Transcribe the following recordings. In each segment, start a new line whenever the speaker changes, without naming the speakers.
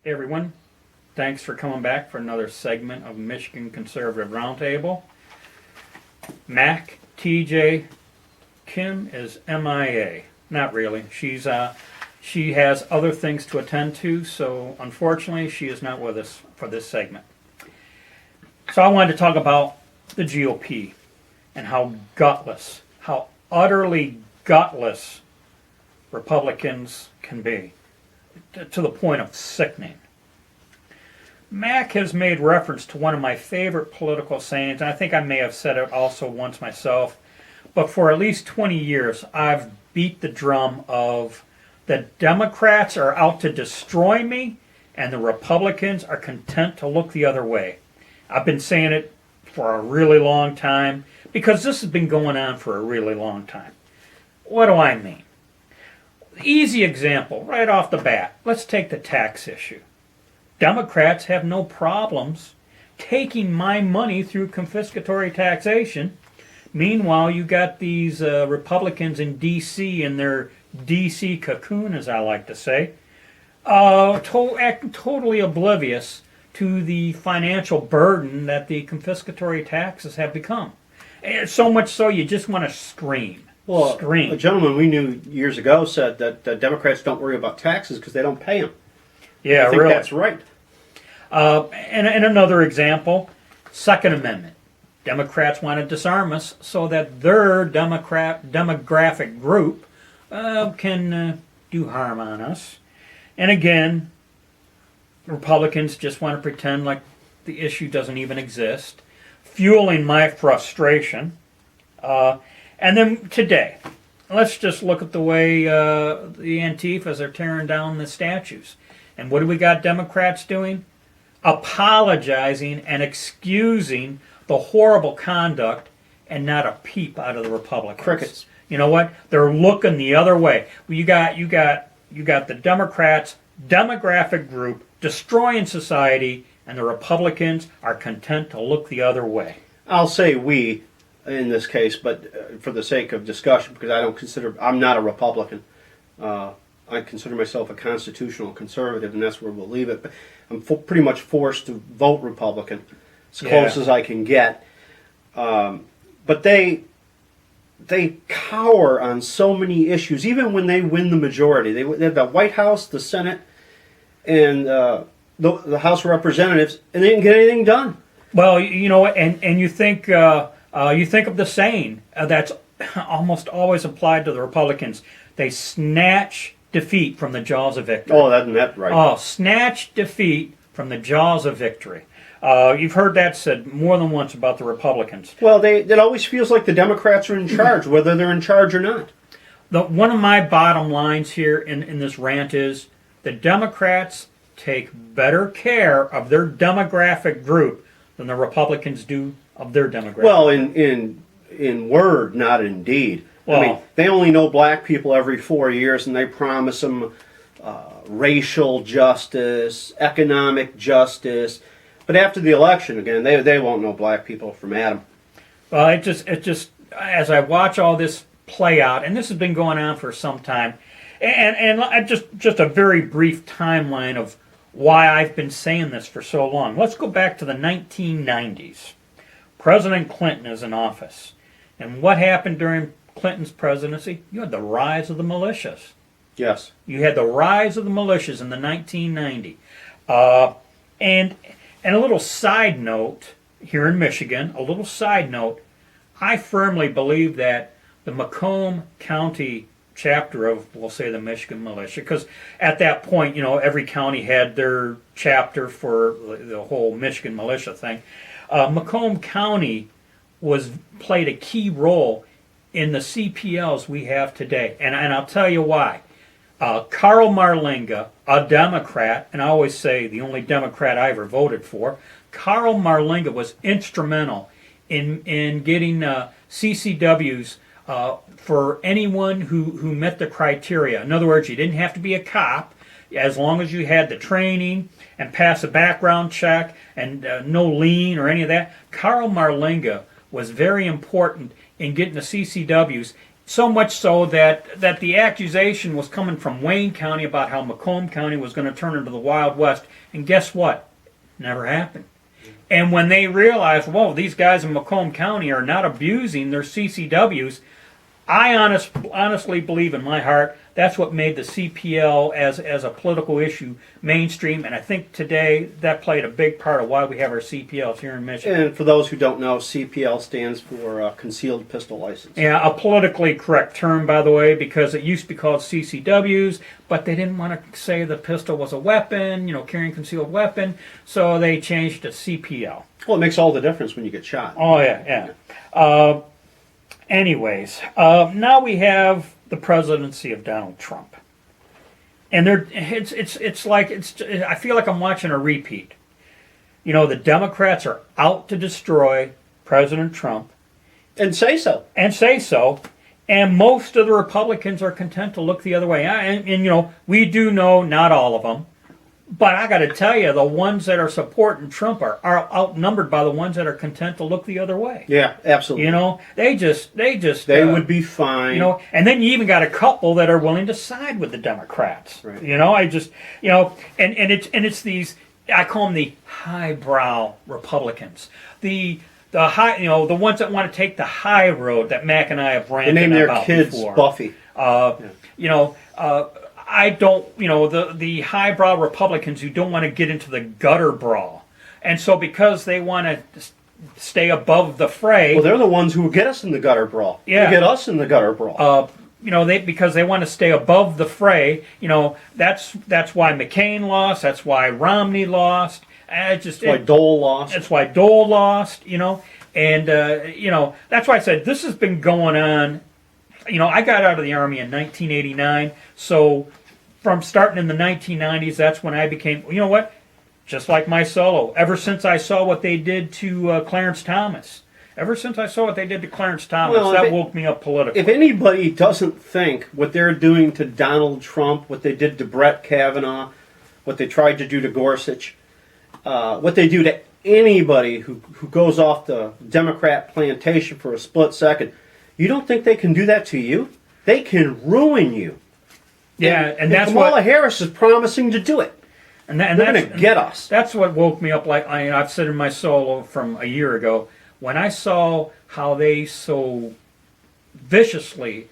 Hey everyone, thanks for coming back for another segment of Michigan Conservative Roundtable. Mac, TJ, Kim is MIA. Not really. She has other things to attend to, so unfortunately she is not with us for this segment. So I wanted to talk about the GOP and how gutless, how utterly gutless Republicans can be, to the point of sickening. Mac has made reference to one of my favorite political sayings, and I think I may have said it also once myself, but for at least 20 years I've beat the drum of the Democrats are out to destroy me and the Republicans are content to look the other way. I've been saying it for a really long time because this has been going on for a really long time. What do I mean? Easy example, right off the bat. Let's take the tax issue. Democrats have no problems taking my money through confiscatory taxation. Meanwhile, you got these Republicans in D.C. in their D.C. cocoon, as I like to say, acting totally oblivious to the financial burden that the confiscatory taxes have become. And so much so you just want to scream.
Well,
Scream.
a gentleman we knew years ago said that Democrats don't worry about taxes because they don't pay them.
Yeah,
I think
really.
that's right.
And another example, Second Amendment. Democrats want to disarm us so that their demographic group can do harm on us. And again, Republicans just want to pretend like the issue doesn't even exist, fueling my frustration. And then today, let's just look at the way the Antifas are tearing down the statues. And what do we got Democrats doing? Apologizing and excusing the horrible conduct and not a peep out of the Republicans.
Crickets.
You know what? They're looking the other way. Well, you got the Democrats' demographic group destroying society, and the Republicans are content to look the other way.
I'll say we in this case, but for the sake of discussion, because I'm not a Republican. I consider myself a constitutional conservative, and that's where we'll leave it. But I'm pretty much forced to vote Republican, as close as I can get. But they cower on so many issues, even when they win the majority. They have the White House, the Senate, and the House of Representatives, and they didn't get anything done.
Well, you know, and you think of the saying that's almost always applied to the Republicans. They snatch defeat from the jaws of victory.
Oh, that's right.
Oh, snatch defeat from the jaws of victory. You've heard that said more than once about the Republicans.
Well, it always feels like the Democrats are in charge, whether they're in charge or not.
One of my bottom lines here in this rant is the Democrats take better care of their demographic group than the Republicans do of their demographic.
Well, in word, not in deed.
Well,
I mean, they only know black people every 4 years, and they promise them racial justice, economic justice. But after the election, again, they won't know black people from Adam.
Well, it just as I watch all this play out, and this has been going on for some time, and just a very brief timeline of why I've been saying this for so long. Let's go back to the 1990s. President Clinton is in office, and what happened during Clinton's presidency? You had the rise of the militias.
Yes.
You had the rise of the militias in the 1990s. And a little side note here in Michigan, I firmly believe that the Macomb County chapter of, we'll say, the Michigan militia, because at that point, you know, every county had their chapter for the whole Michigan militia thing. Macomb County played a key role in the CPLs we have today, and I'll tell you why. Carl Marlinga, a Democrat, and I always say the only Democrat I ever voted for, Carl Marlinga was instrumental in getting CCWs for anyone who met the criteria. In other words, you didn't have to be a cop as long as you had the training and pass a background check and no lien or any of that. Carl Marlinga was very important in getting the CCWs So much so that the accusation was coming from Wayne County about how Macomb County was going to turn into the Wild West. And guess what? Never happened. And when they realized, whoa, these guys in Macomb County are not abusing their CCWs, I honestly believe in my heart that's what made the CPL as a political issue mainstream, and I think today that played a big part of why we have our CPLs here in Michigan.
And for those who don't know, CPL stands for Concealed Pistol License.
Yeah, a politically correct term, by the way, because it used to be called CCWs, but they didn't want to say the pistol was a weapon, carrying concealed weapon, so they changed to CPL.
Well, it makes all the difference when you get shot.
Oh, yeah. Anyways, now we have the presidency of Donald Trump, and I feel like I'm watching a repeat. The Democrats are out to destroy President Trump,
And say so.
and most of the Republicans are content to look the other way. And we do know not all of them. But I got to tell you, the ones that are supporting Trump are outnumbered by the ones that are content to look the other way.
Yeah, absolutely.
They
would be fine.
And then you even got a couple that are willing to side with the Democrats.
Right.
It's these, I call them the highbrow Republicans. The high, the ones that want to take the high road that Mac and I have
They
ranted
name their
about
kids
before.
Buffy.
I don't, the highbrow Republicans who don't want to get into the gutter brawl. And so because they want to stay above the fray.
Well, they're the ones who will get us in the gutter brawl.
Yeah.
They get us in the gutter brawl.
Because they want to stay above the fray. That's why McCain lost. That's why Romney lost.
That's why Dole lost.
That's why Dole lost. And that's why I said this has been going on. I got out of the Army in 1989, so from starting in the 1990s, that's when I became, just like my solo, ever since I saw what they did to Clarence Thomas, that woke me up politically.
If anybody doesn't think what they're doing to Donald Trump, what they did to Brett Kavanaugh, what they tried to do to Gorsuch, what they do to anybody who goes off the Democrat plantation for a split second, you don't think they can do that to you? They can ruin you.
Yeah, and that's
Kamala
what
Harris is promising to do it.
and
They're going to get us.
That's what woke me up. Like I've said in my solo from a year ago, when I saw how they so viciously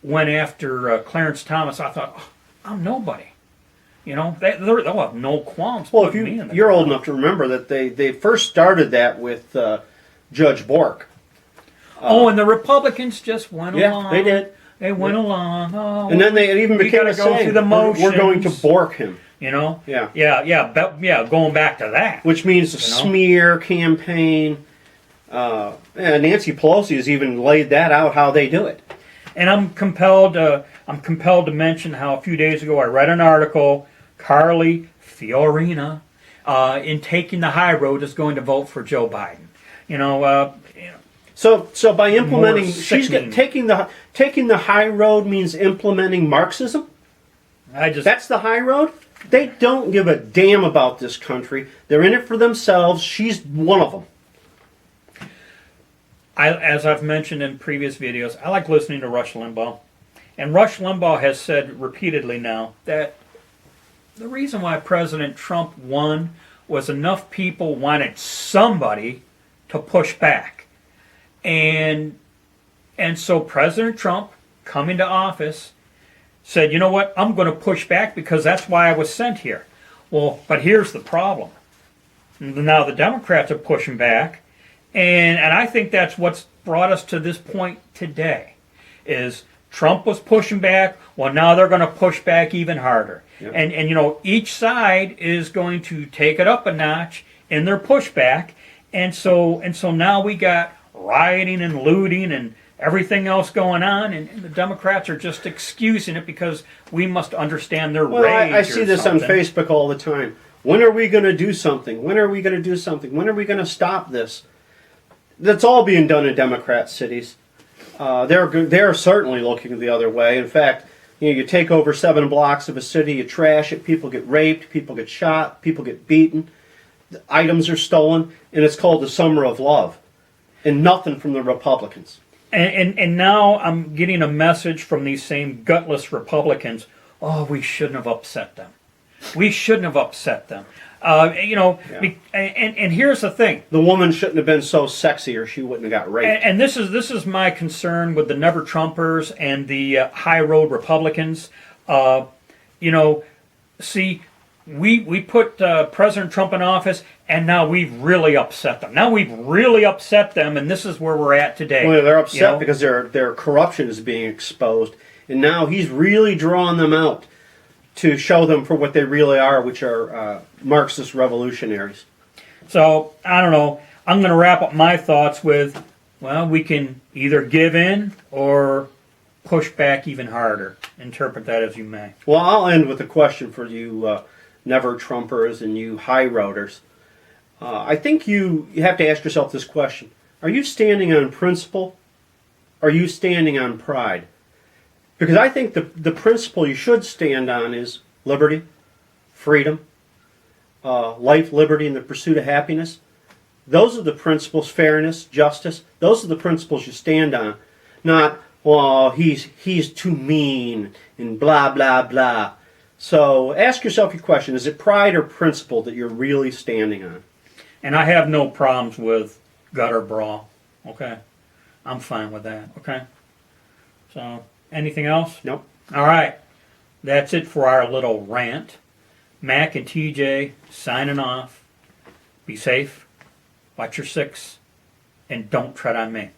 went after Clarence Thomas, I thought, I'm nobody. They'll have no qualms.
Well,
putting me in the
you're
ground.
old enough to remember that they first started that with Judge Bork.
And the Republicans just went along.
Yeah, they did.
They went along. Oh,
And then they even became
gotta
a
go
saying,
through the
we're going to
motions."
Bork him.
Yeah.
Yeah.
Going back to that.
Which means a smear campaign. And Nancy Pelosi has even laid that out, how they do it.
And I'm compelled to mention how a few days ago I read an article. Carly Fiorina, in taking the high road, is going to vote for Joe Biden.
So by implementing,
More sickening.
taking the high road means implementing Marxism. That's the high road. They don't give a damn about this country. They're in it for themselves. She's one of them.
As I've mentioned in previous videos, I like listening to Rush Limbaugh. And Rush Limbaugh has said repeatedly now that the reason why President Trump won was enough people wanted somebody to push back. And so President Trump, coming to office, said, you know what, I'm going to push back because that's why I was sent here. Well, but here's the problem. Now the Democrats are pushing back, and I think that's what's brought us to this point today, is Trump was pushing back, well now they're going to push back even harder. Yep. And each side is going to take it up a notch in their pushback, and so now we got rioting and looting and everything else going on, and the Democrats are just excusing it because we must understand their rage.
I see this on Facebook all the time. When are we going to do something? When are we going to do something? When are we going to stop this? That's all being done in Democrat cities. They're certainly looking the other way. In fact, you take over 7 blocks of a city, you trash it, people get raped, people get shot, people get beaten, the items are stolen, and it's called the Summer of Love. And nothing from the Republicans.
And now I'm getting a message from these same gutless Republicans. Oh, we shouldn't have upset them. We shouldn't have upset them.
Yeah.
And here's the thing.
The woman shouldn't have been so sexy, or she wouldn't have got raped.
And this is my concern with the Never Trumpers and the high road Republicans. See, we put President Trump in office, and now we've really upset them. Now we've really upset them, and this is where we're at today.
Well, they're upset
You know?
because their corruption is being exposed, and now he's really drawing them out to show them for what they really are, which are Marxist revolutionaries.
So, I don't know. I'm going to wrap up my thoughts with, well, we can either give in or push back even harder. Interpret that as you may.
Well, I'll end with a question for you Never Trumpers and you high roaders. I think you have to ask yourself this question. Are you standing on principle? Or are you standing on pride? Because I think the principle you should stand on is liberty, freedom, life, liberty, and the pursuit of happiness. Those are the principles, fairness, justice. Those are the principles you stand on. Not, well, he's too mean and blah, blah, blah. So ask yourself your question. Is it pride or principle that you're really standing on?
And I have no problems with gutter brawl. Okay? I'm fine with that. Okay? So, anything else?
Nope.
All right. That's it for our little rant. Mac and TJ signing off. Be safe. Watch your six. And don't tread on me.